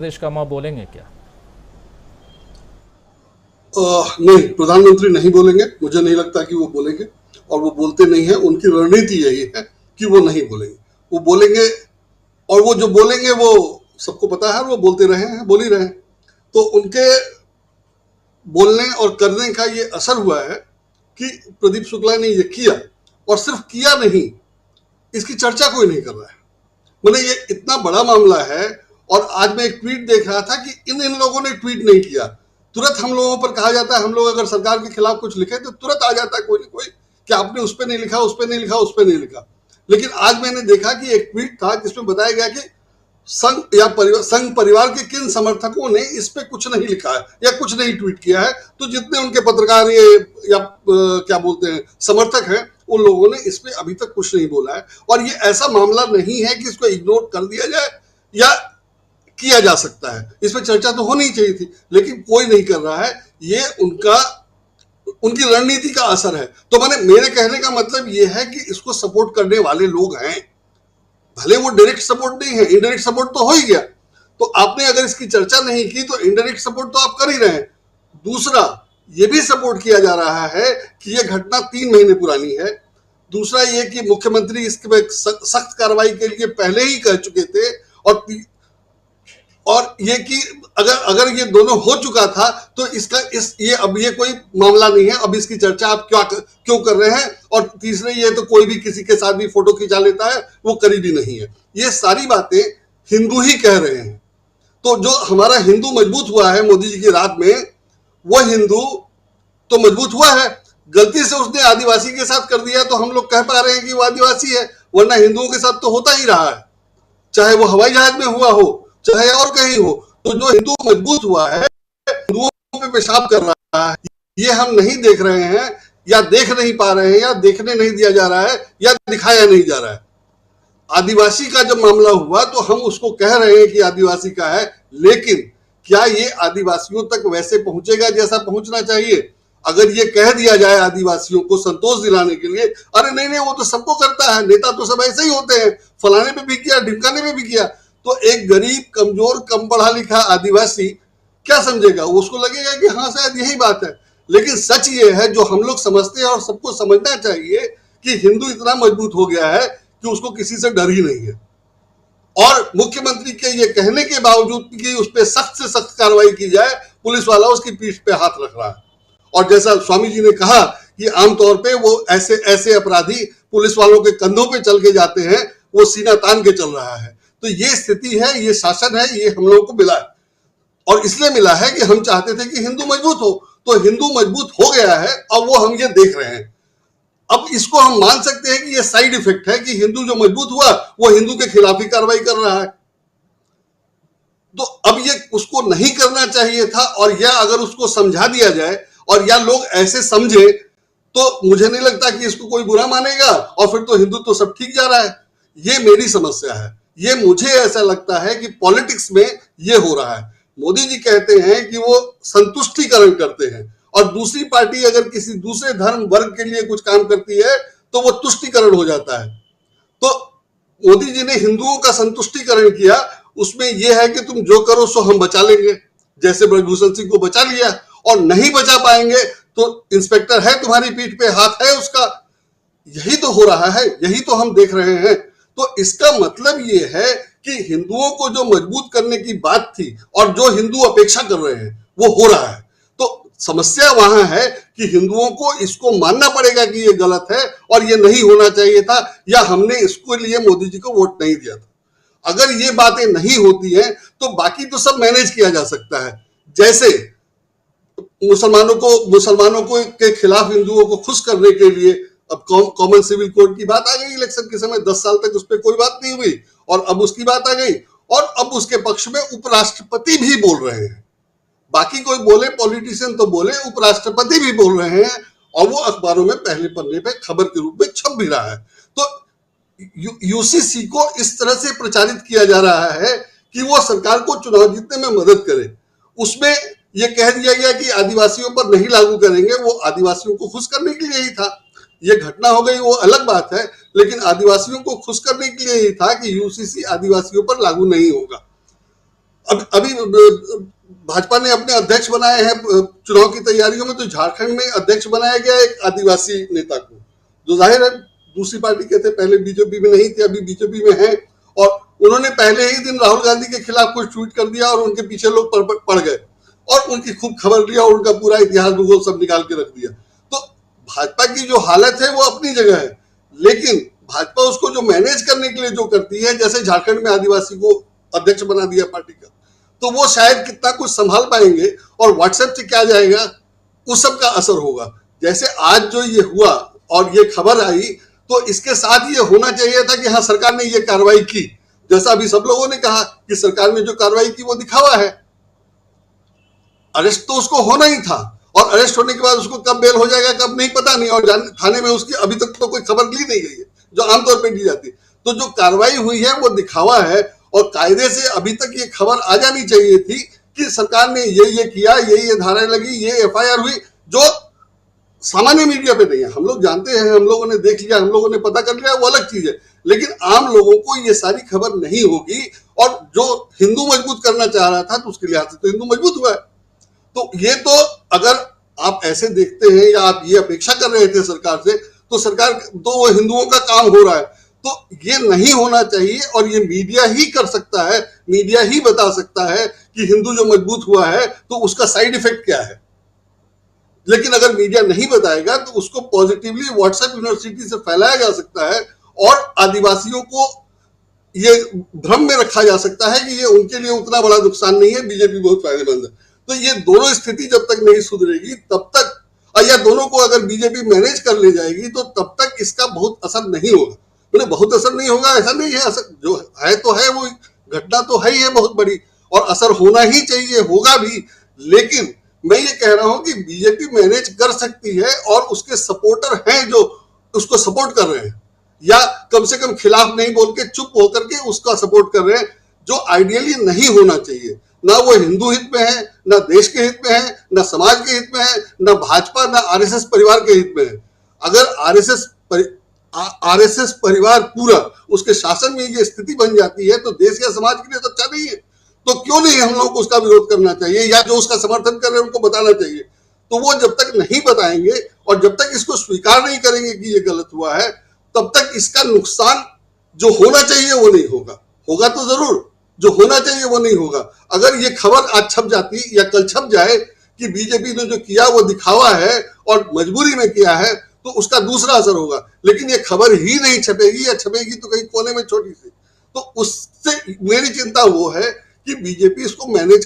प्रदेश का मां बोलेंगे क्या? नहीं, प्रधानमंत्री नहीं बोलेंगे। मुझे नहीं लगता कि वो बोलेंगे, और वो बोलते नहीं है। उनकी रणनीति यही है कि वो नहीं बोलेंगे। वो बोलेंगे, और वो जो बोलेंगे वो सबको पता है, वो बोलते रहे हैं, बोल ही रहे हैं। तो उनके बोलने और करने का ये असर हुआ है कि प्रदीप शुक्ला ने ये किया, और सिर्फ किया नहीं, इसकी चर्चा कोई नहीं कर रहा है। मतलब ये इतना बड़ा मामला है। और आज मैं एक ट्वीट देख रहा था कि इन लोगों ने ट्वीट नहीं किया। तुरंत हम लोगों पर कहा जाता है, हम लोग अगर सरकार के खिलाफ कुछ लिखे तो तुरंत आ जाता है कोई ना कोई कि आपने उस पर नहीं लिखा, उस पर नहीं लिखा, उस पर नहीं लिखा। लेकिन आज मैंने देखा कि एक ट्वीट था जिसमें बताया गया कि संघ परिवार के किन समर्थकों ने इस पे कुछ नहीं लिखा है या कुछ नहीं ट्वीट किया है। तो जितने उनके पत्रकार ये या क्या बोलते हैं समर्थक हैं, उन लोगों ने इस पे अभी तक कुछ नहीं बोला है। और ये ऐसा मामला नहीं है कि इसको इग्नोर कर दिया जाए या किया जा सकता है। इस पर चर्चा तो होनी चाहिए थी, लेकिन कोई नहीं कर रहा है। ये उनकी रणनीति का असर है। तो मेरे कहने का मतलब ये है कि इसको सपोर्ट करने वाले लोग हैं, भले वो डायरेक्ट सपोर्ट नहीं है, इनडायरेक्ट सपोर्ट तो हो ही गया। तो आपने अगर इसकी चर्चा नहीं की तो इनडायरेक्ट सपोर्ट तो आप कर ही रहे हैं। दूसरा, ये भी सपोर्ट किया जा रहा है कि ये घटना 3 महीने पुरानी है। दूसरा ये कि मुख्यमंत्री इसके सख्त कार्रवाई के लिए पहले ही कह चुके थे, और ये कि अगर ये दोनों हो चुका था तो अब ये कोई मामला नहीं है। अब इसकी चर्चा आप क्यों कर रहे हैं? और तीसरे, ये तो कोई भी किसी के साथ भी फोटो खिंचा लेता है, वो करीबी नहीं है। ये सारी बातें हिंदू ही कह रहे हैं। तो जो हमारा हिंदू मजबूत हुआ है मोदी जी की रात में, वो हिंदू तो मजबूत हुआ है। गलती से उसने आदिवासी के साथ कर दिया तो हम लोग कह पा रहे हैं कि वो आदिवासी है, वरना हिंदुओं के साथ तो होता ही रहा है, चाहे वो हवाई जहाज में हुआ हो, चाहे और कहीं हो। तो जो हिंदू मजबूत हुआ है, हिंदुओं पे पेशाब कर रहा है, ये हम नहीं देख रहे हैं, या देख नहीं पा रहे हैं, या देखने नहीं दिया जा रहा है, या दिखाया नहीं जा रहा है। आदिवासी का जब मामला हुआ तो हम उसको कह रहे हैं कि आदिवासी का है, लेकिन क्या ये आदिवासियों तक वैसे पहुंचेगा जैसा पहुंचना चाहिए? अगर ये कह दिया जाए आदिवासियों को संतोष दिलाने के लिए, अरे नहीं नहीं वो तो सबको करता है, नेता तो सब ऐसे ही होते हैं, फलाने पे भी किया, ढिमकाने पे भी किया, तो एक गरीब, कमजोर, कम पढ़ा लिखा आदिवासी क्या समझेगा? उसको लगेगा कि हाँ शायद यही बात है। लेकिन सच ये है जो हम लोग समझते हैं और सबको समझना चाहिए कि हिंदू इतना मजबूत हो गया है कि उसको किसी से डर ही नहीं है। और मुख्यमंत्री के ये कहने के बावजूद कि उस पर सख्त से सख्त कार्रवाई की जाए, पुलिस वाला उसकी पीठ पे हाथ रख रहा है। और जैसा स्वामी जी ने कहा कि आमतौर पे वो ऐसे अपराधी पुलिस वालों के कंधों पे चल के जाते हैं, वो सीना तान के चल रहा है। तो ये स्थिति है, ये शासन है, ये हम लोगों को मिला है। और इसलिए मिला है कि हम चाहते थे कि हिंदू मजबूत हो, तो हिंदू मजबूत हो गया है, और वो हम ये देख रहे हैं। अब इसको हम मान सकते हैं कि ये साइड इफेक्ट है कि हिंदू जो मजबूत हुआ वो हिंदू के खिलाफ ही कार्रवाई कर रहा है। तो अब ये उसको नहीं करना चाहिए था, और या अगर उसको समझा दिया जाए और या लोग ऐसे समझे, तो मुझे नहीं लगता कि इसको कोई बुरा मानेगा, और फिर तो हिंदू तो सब ठीक जा रहा है। ये मेरी समस्या है। ये मुझे ऐसा लगता है कि पॉलिटिक्स में ये हो रहा है। मोदी जी कहते हैं कि वो संतुष्टिकरण करते हैं, और दूसरी पार्टी अगर किसी दूसरे धर्म वर्ग के लिए कुछ काम करती है तो वो तुष्टिकरण हो जाता है। तो मोदी जी ने हिंदुओं का संतुष्टिकरण किया, उसमें यह है कि तुम जो करो सो हम बचा लेंगे, जैसे ब्रजभूषण सिंह को बचा लिया, और नहीं बचा पाएंगे तो इंस्पेक्टर है तुम्हारी पीठ पे, हाथ है उसका। यही तो हो रहा है, यही तो हम देख रहे हैं। तो इसका मतलब ये है कि हिंदुओं को जो मजबूत करने की बात थी और जो हिंदू अपेक्षा कर रहे हैं वो हो रहा है। तो समस्या वहां है कि हिंदुओं को इसको मानना पड़ेगा कि ये गलत है और ये नहीं होना चाहिए था, या हमने इसको लिए मोदी जी को वोट नहीं दिया था। अगर ये बातें नहीं होती हैं तो बाकी तो सब मैनेज किया जा सकता है। जैसे मुसलमानों को के खिलाफ हिंदुओं को खुश करने के लिए अब कॉमन सिविल कोड की बात आ गई इलेक्शन के समय, 10 साल तक उस पर कोई बात नहीं हुई, और अब उसकी बात आ गई, और अब उसके पक्ष में उपराष्ट्रपति भी बोल रहे हैं। बाकी कोई बोले, पॉलिटिशियन तो बोले, उपराष्ट्रपति भी बोल रहे हैं, और वो अखबारों में पहले पन्ने पे खबर के रूप में छप भी रहा है। तो यूसीसी को इस तरह से प्रचारित किया जा रहा है कि वो सरकार को चुनाव जीतने में मदद करे। उसमें यह कह दिया गया कि आदिवासियों पर नहीं लागू करेंगे, वो आदिवासियों को खुश करने के लिए ही था। ये घटना हो गई वो अलग बात है, लेकिन आदिवासियों को खुश करने के लिए ही था कि यूसीसी आदिवासियों पर लागू नहीं होगा। अभी भाजपा ने अपने अध्यक्ष बनाए हैं चुनाव की तैयारियों में, तो झारखंड में अध्यक्ष बनाया गया एक आदिवासी नेता को, जो जाहिर है दूसरी पार्टी के थे, पहले बीजेपी में नहीं थे, अभी बीजेपी में हैं, और उन्होंने पहले ही दिन राहुल गांधी के खिलाफ कुछ ट्वीट कर दिया और उनके पीछे लोग पड़ गए और उनकी खूब खबर लिया और उनका पूरा इतिहास भूगोल सब निकाल के रख दिया। तो भाजपा की जो हालत है वो अपनी जगह है, लेकिन भाजपा उसको जो मैनेज करने के लिए जो करती है, जैसे झारखंड में आदिवासी को अध्यक्ष बना दिया पार्टी का, तो वो शायद कितना कुछ संभाल पाएंगे और व्हाट्सएप से क्या जाएगा उस सब का असर होगा। जैसे आज जो ये हुआ और ये खबर आई, तो इसके साथ ये होना चाहिए था कि हाँ सरकार ने ये कार्रवाई की, जैसा अभी सब लोगों ने कहा कि सरकार ने जो कार्रवाई की वो दिखावा है। अरेस्ट तो उसको होना ही था, और अरेस्ट होने के बाद उसको कब बेल हो जाएगा कब नहीं पता नहीं, और थाने में उसकी अभी तक तो कोई खबर ली नहीं गई है जो आमतौर पर दी जाती। तो जो कार्रवाई हुई है वो दिखावा है, और कायदे से अभी तक ये खबर आ जानी चाहिए थी कि सरकार ने ये किया, ये धाराएं लगी, ये एफआईआर हुई, जो सामान्य मीडिया पे नहीं है। हम लोग जानते हैं, हम लोगों ने देख लिया, हम लोगों ने पता कर लिया, वो अलग चीज है, लेकिन आम लोगों को ये सारी खबर नहीं होगी। और जो हिंदू मजबूत करना चाह रहा था तो उसके लिहाज से तो हिंदू मजबूत हुआ है। तो ये तो अगर आप ऐसे देखते हैं या आप ये अपेक्षा कर रहे थे सरकार से, तो सरकार तो वो हिंदुओं का काम हो रहा है, तो ये नहीं होना चाहिए। और ये मीडिया ही कर सकता है, मीडिया ही बता सकता है कि हिंदू जो मजबूत हुआ है तो उसका साइड इफेक्ट क्या है। लेकिन अगर मीडिया नहीं बताएगा तो उसको पॉजिटिवली व्हाट्सएप यूनिवर्सिटी से फैलाया जा सकता है और आदिवासियों को ये भ्रम में रखा जा सकता है कि ये उनके लिए उतना बड़ा नुकसान नहीं है, बीजेपी बहुत फायदेमंद है। तो ये दोनों स्थिति जब तक नहीं सुधरेगी तब तक, या दोनों को अगर बीजेपी मैनेज कर ले जाएगी तो तब तक इसका बहुत असर नहीं होगा। मैंने बहुत असर नहीं होगा ऐसा नहीं है, असर जो है तो है, वो घटना तो है ही है बहुत बड़ी, और असर होना ही चाहिए, होगा भी। लेकिन मैं ये कह रहा हूं कि बीजेपी मैनेज कर सकती है और उसके सपोर्टर हैं जो उसको सपोर्ट कर रहे हैं, या कम से कम खिलाफ नहीं बोल के चुप होकर के उसका सपोर्ट कर रहे हैं, जो आइडियली नहीं होना चाहिए। ना वो हिंदू हित में है, ना देश के हित में है, ना समाज के हित में है, ना भाजपा ना आरएसएस परिवार के हित में है। अगर आरएसएस परिवार पूरा उसके शासन में ये स्थिति बन जाती है तो देश या समाज के लिए तो अच्छा नहीं है। तो क्यों नहीं हम लोग को उसका विरोध करना चाहिए, या जो उसका समर्थन कर रहे हैं उनको बताना चाहिए। तो वो जब तक नहीं बताएंगे और जब तक इसको स्वीकार नहीं करेंगे कि ये गलत हुआ है, तब तक इसका नुकसान जो होना चाहिए वो नहीं होगा। होगा तो जरूर, जो होना चाहिए वो नहीं होगा। अगर ये खबर आज छप जाती या कल छप जाए कि बीजेपी ने जो किया वो दिखावा है और मजबूरी में किया है, तो उसका दूसरा असर होगा। लेकिन ये खबर ही नहीं छपेगी, या छपेगी तो कहीं कोने में छोटी सी। तो उससे मेरी चिंता वो है कि बीजेपी इसको मैनेज